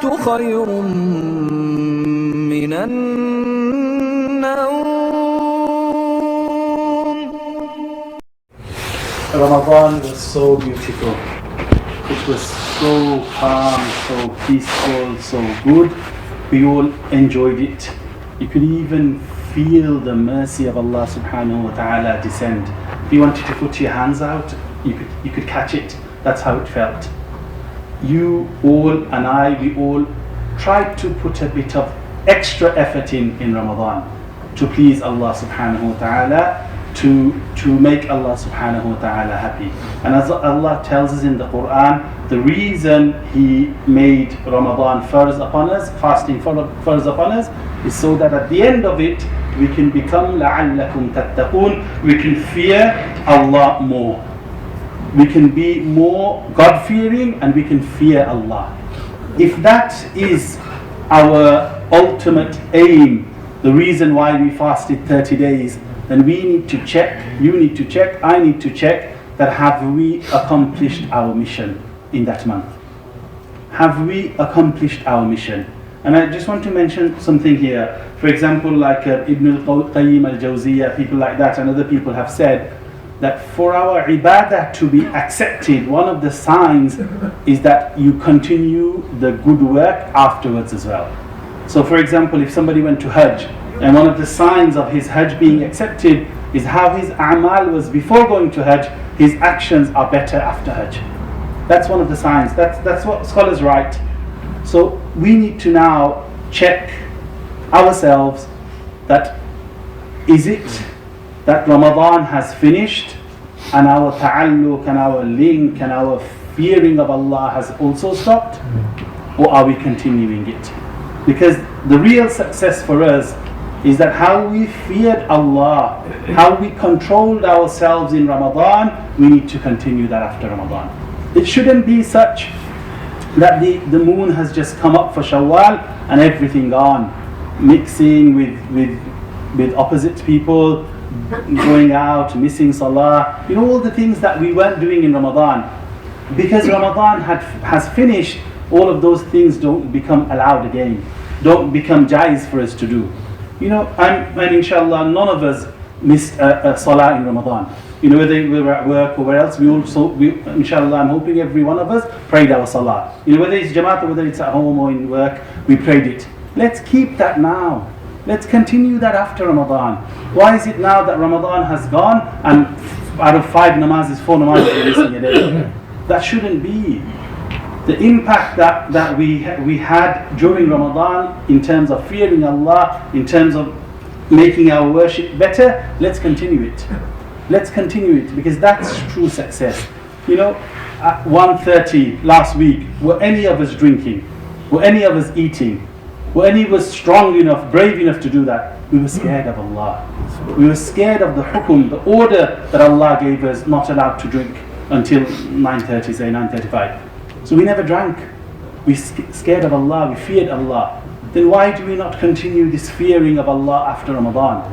خير من النوم. Ramadan was so beautiful. It was so calm, so peaceful, so good. We all enjoyed it. You could even feel the mercy of Allah subhanahu wa ta'ala descend. If you wanted to put your hands out, you could catch it. That's how it felt. You all and I, we all tried to put a bit of extra effort in Ramadan to please Allah subhanahu wa ta'ala, to make Allah subhanahu wa ta'ala happy. And as Allah tells us in the Quran, the reason He made Ramadan farz upon us, fasting farz upon us, is so that at the end of it, we can become لَعَلَّكُمْ تَتَّقُونَ. We can fear Allah more. We can be more God-fearing and we can fear Allah. If that is our ultimate aim, the reason why we fasted 30 days, then we need to check, you need to check, I need to check that have we accomplished our mission in that month? Have we accomplished our mission? And I just want to mention something here. For example, like Ibn al-Qayyim al-Jawziyah, people like that and other people have said that for our ibadah to be accepted, one of the signs is that you continue the good work afterwards as well. So for example, if somebody went to Hajj, and one of the signs of his Hajj being accepted is how his a'mal was before going to Hajj, his actions are better after Hajj. That's one of the signs. That's what scholars write. So we need to now check ourselves that is it that Ramadan has finished and our ta'alluq and our link and our fearing of Allah has also stopped, or are we continuing it? Because the real success for us is that how we feared Allah, how we controlled ourselves in Ramadan, we need to continue that after Ramadan. It shouldn't be such that the moon has just come up for Shawwal and everything gone, mixing with opposite people, going out, missing Salah, all the things that we weren't doing in Ramadan. Because Ramadan has finished, all of those things don't become allowed again, don't become jaiz for us to do. And inshallah, none of us missed a Salah in Ramadan. Whether we were at work or where else, we inshallah, I'm hoping every one of us prayed our Salah. Whether it's Jamaat or whether it's at home or in work, we prayed it. Let's keep that now. Let's continue that after Ramadan. Why is it now that Ramadan has gone and out of 5 namazes, 4 namazes we're missing a day? That shouldn't be. The impact that we had during Ramadan in terms of fearing Allah, in terms of making our worship better, let's continue it. Let's continue it, because that's true success. At 1:30 last week, were any of us drinking? Were any of us eating? Were any of us strong enough, brave enough to do that? We were scared of Allah. We were scared of the hukum, the order that Allah gave us, not allowed to drink until 9:30, say 9:35. So we never drank. We scared of Allah, we feared Allah. Then why do we not continue this fearing of Allah after Ramadan?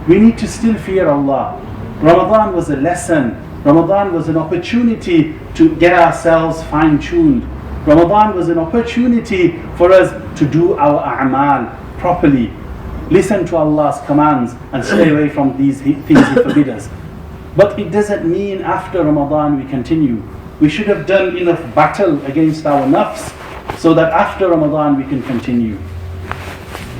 We need to still fear Allah. Ramadan was a lesson. Ramadan was an opportunity to get ourselves fine-tuned. Ramadan was an opportunity for us to do our a'mal properly. Listen to Allah's commands and stay away from these things He forbids us. But it doesn't mean after Ramadan we continue. We should have done enough battle against our nafs so that after Ramadan we can continue.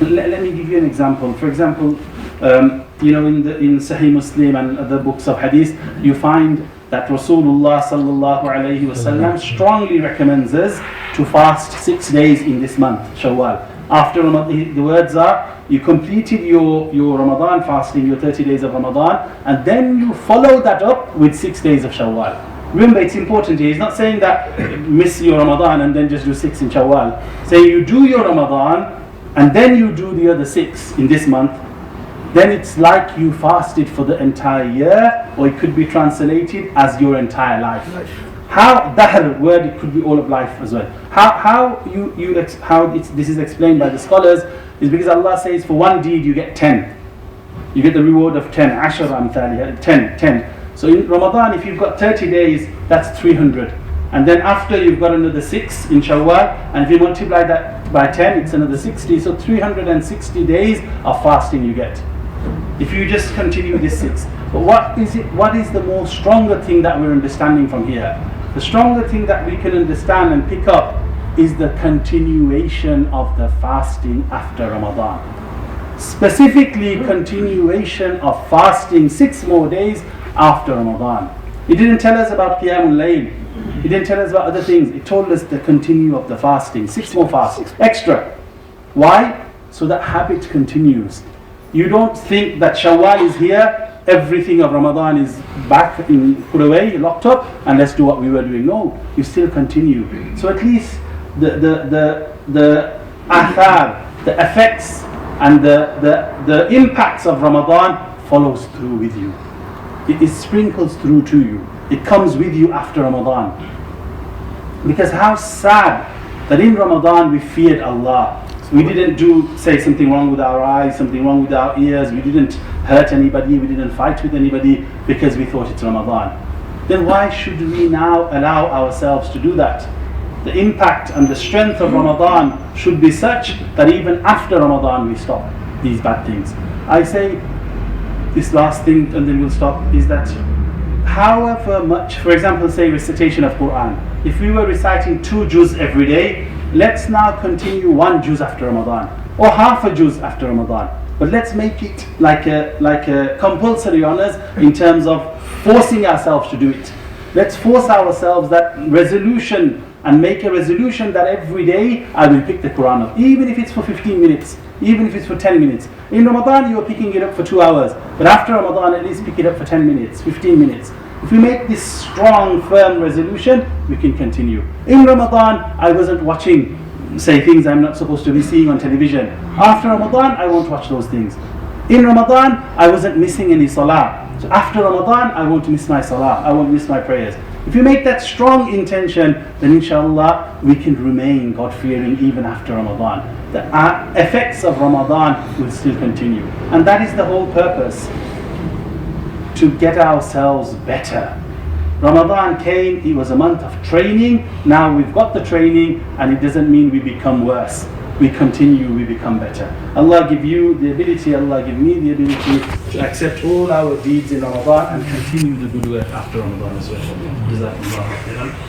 Let me give you an example. For example, in Sahih Muslim and other books of hadith, you find that Rasulullah sallallahu alayhi wasallam strongly recommends us to fast 6 days in this month, Shawwal. After Ramadan, the words are, you completed your Ramadan fasting, your 30 days of Ramadan, and then you follow that up with 6 days of Shawwal. Remember, it's important here. He's not saying that miss your Ramadan and then just do 6 in Shawwal. Say you do your Ramadan and then you do the other 6 in this month. Then it's like you fasted for the entire year, or it could be translated as your entire life. How that word, it could be all of life as well. How this is explained by the scholars is because Allah says for one deed you get 10. You get the reward of 10. 10. So in Ramadan, if you've got 30 days, that's 300. And then after, you've got another 6 in Shawwal, and if you multiply that by 10, it's another 60. So 360 days of fasting you get, if you just continue this 6. But what is the more stronger thing that we're understanding from here? The stronger thing that we can understand and pick up is the continuation of the fasting after Ramadan. Specifically, continuation of fasting 6 more days after Ramadan. It didn't tell us about Qiyamul Layl. It didn't tell us about other things. It told us the continue of the fasting. 6 more fasts. Extra. Why? So that habit continues. You don't think that Shawwal is here, everything of Ramadan is back, put away, locked up, and let's do what we were doing. No, you still continue. So at least the athar, the effects, and the impacts of Ramadan follows through with you. It sprinkles through to you. It comes with you after Ramadan. Because how sad that in Ramadan we feared Allah. We didn't say something wrong with our eyes, something wrong with our ears. We didn't hurt anybody. We didn't fight with anybody because we thought it's Ramadan. Then why should we now allow ourselves to do that? The impact and the strength of Ramadan should be such that even after Ramadan we stop these bad things. I say this last thing and then we'll stop, is that however much, for example, say recitation of Quran, if we were reciting 2 juz every day, let's now continue 1 juz after Ramadan, or half a juz after Ramadan. But let's make it like a compulsory on us in terms of forcing ourselves to do it. Let's force ourselves that resolution and make a resolution that every day I will pick the Quran up, even if it's for 15 minutes, even if it's for 10 minutes. In Ramadan you are picking it up for 2 hours, but after Ramadan at least pick it up for 10 minutes, 15 minutes. If we make this strong, firm resolution, we can continue. In Ramadan, I wasn't watching, say, things I'm not supposed to be seeing on television. After Ramadan, I won't watch those things. In Ramadan, I wasn't missing any salah. So after Ramadan, I won't miss my salah. I won't miss my prayers. If you make that strong intention, then inshallah, we can remain God-fearing even after Ramadan. The effects of Ramadan will still continue. And that is the whole purpose, to get ourselves better. Ramadan came, it was a month of training. Now we've got the training, and it doesn't mean we become worse. We continue, we become better. Allah give you the ability, Allah give me the ability to accept all our deeds in Ramadan and continue the good work after Ramadan as well. Jazakumullah khairan.